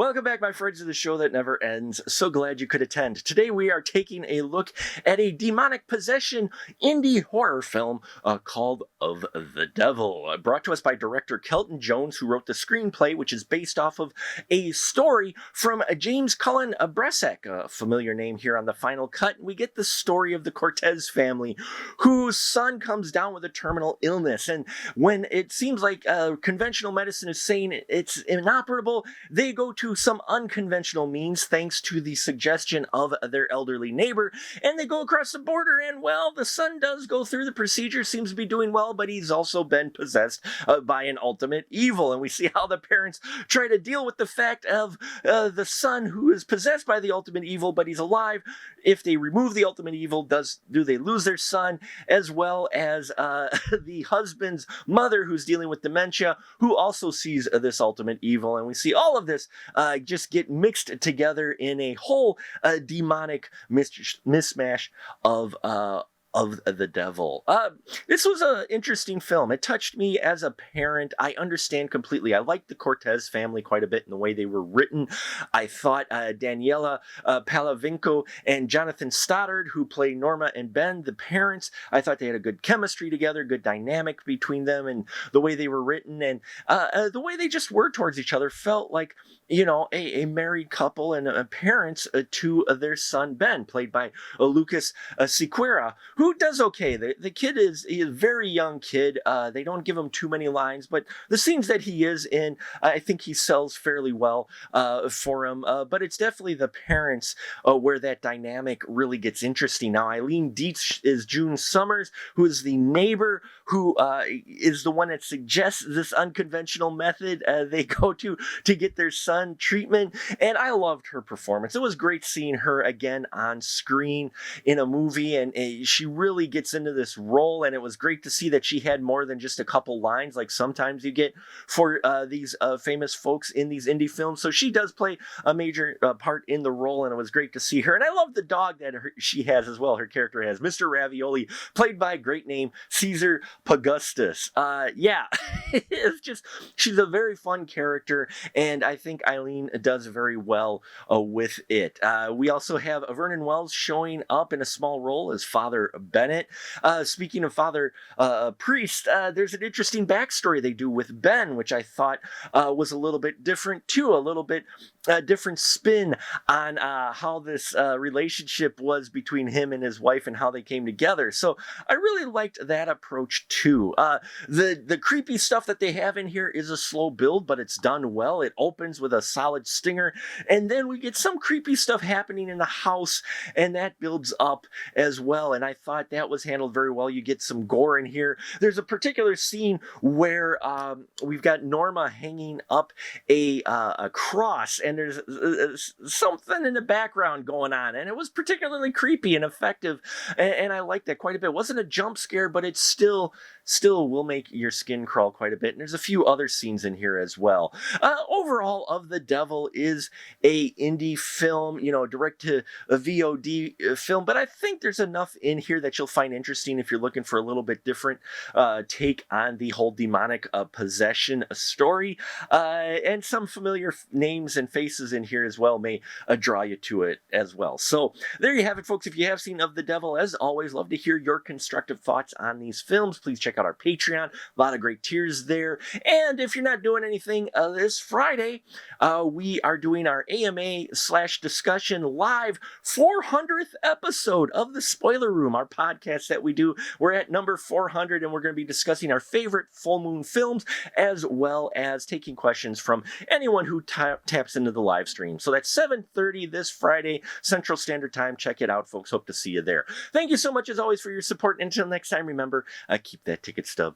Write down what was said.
Welcome back, my friends, to the show that never ends. So glad you could attend. Today we are taking a look at a demonic possession indie horror film called Of the Devil, brought to us by director Kelton Jones, who wrote the screenplay, which is based off of a story from James Cullen Bresek, a familiar name here on The Final Cut. We get the story of the Cortez family, whose son comes down with a terminal illness, and when it seems like conventional medicine is saying it's inoperable, they go to some unconventional means thanks to the suggestion of their elderly neighbor, and they go across the border, and well, the son does go through the procedure, seems to be doing well, but he's also been possessed by an ultimate evil, and we see how the parents try to deal with the fact of the son who is possessed by the ultimate evil, but he's alive. If they remove the ultimate evil, do they lose their son, as well as the husband's mother who's dealing with dementia, who also sees this ultimate evil, and we see all of this just get mixed together in a whole demonic mismatch of the devil. This was an interesting film. It touched me as a parent. I understand completely. I liked the Cortez family quite a bit in the way they were written. I thought Daniela Palavinko and Jonathan Stoddard, who play Norma and Ben, the parents, I thought they had a good chemistry together, good dynamic between them, and the way they were written, and the way they just were towards each other felt like, you know, a married couple and parents to their son Ben, played by Lucas Sequeira, who does okay. The kid is a very young kid. They don't give him too many lines, but the scenes that he is in, I think he sells fairly well for him. But it's definitely the parents where that dynamic really gets interesting. Now, Eileen Dietz is June Summers, who is the neighbor, who is the one that suggests this unconventional method they go to get their son treatment, and I loved her performance. It was great seeing her again on screen in a movie, and she really gets into this role, and it was great to see that she had more than just a couple lines like sometimes you get for these famous folks in these indie films. So she does play a major part in the role, and it was great to see her. And I love the dog that she has as well. Her character has Mr. Ravioli, played by a great name, Caesar Pagustus. Yeah, it's just, she's a very fun character, and I think Eileen does very well with it. We also have Vernon Wells showing up in a small role as Father Bennett. Speaking of Father Priest, there's an interesting backstory they do with Ben, which I thought was a little bit different too, a little bit different spin on how this relationship was between him and his wife and how they came together. So I really liked that approach too. The creepy stuff that they have in here is a slow build, but it's done well. It opens with a solid stinger, and then we get some creepy stuff happening in the house, and that builds up as well, and I thought that was handled very well. You get some gore in here. There's a particular scene where we've got Norma hanging up a cross, and there's something in the background going on, and it was particularly creepy and effective, and I liked that quite a bit. It wasn't a jump scare, but it still will make your skin crawl quite a bit, and there's a few other scenes in here as well. Overall, Of the Devil is a indie film, you know, direct to a VOD film, but I think there's enough in here that you'll find interesting if you're looking for a little bit different take on the whole demonic possession story, and some familiar names and faces in here as well may draw you to it as well. So there you have it, folks. If you have seen Of the Devil, as always, love to hear your constructive thoughts on these films. Please check out our Patreon. A lot of great tiers there. And if you're not doing anything this Friday, we are doing our AMA/discussion live 400th episode of The Spoiler Room, our podcast that we do. We're at number 400, and we're going to be discussing our favorite full moon films, as well as taking questions from anyone who taps into the live stream. So that's 7:30 this Friday, Central Standard Time. Check it out, folks. Hope to see you there. Thank you so much, as always, for your support. Until next time, remember, keep that ticket stub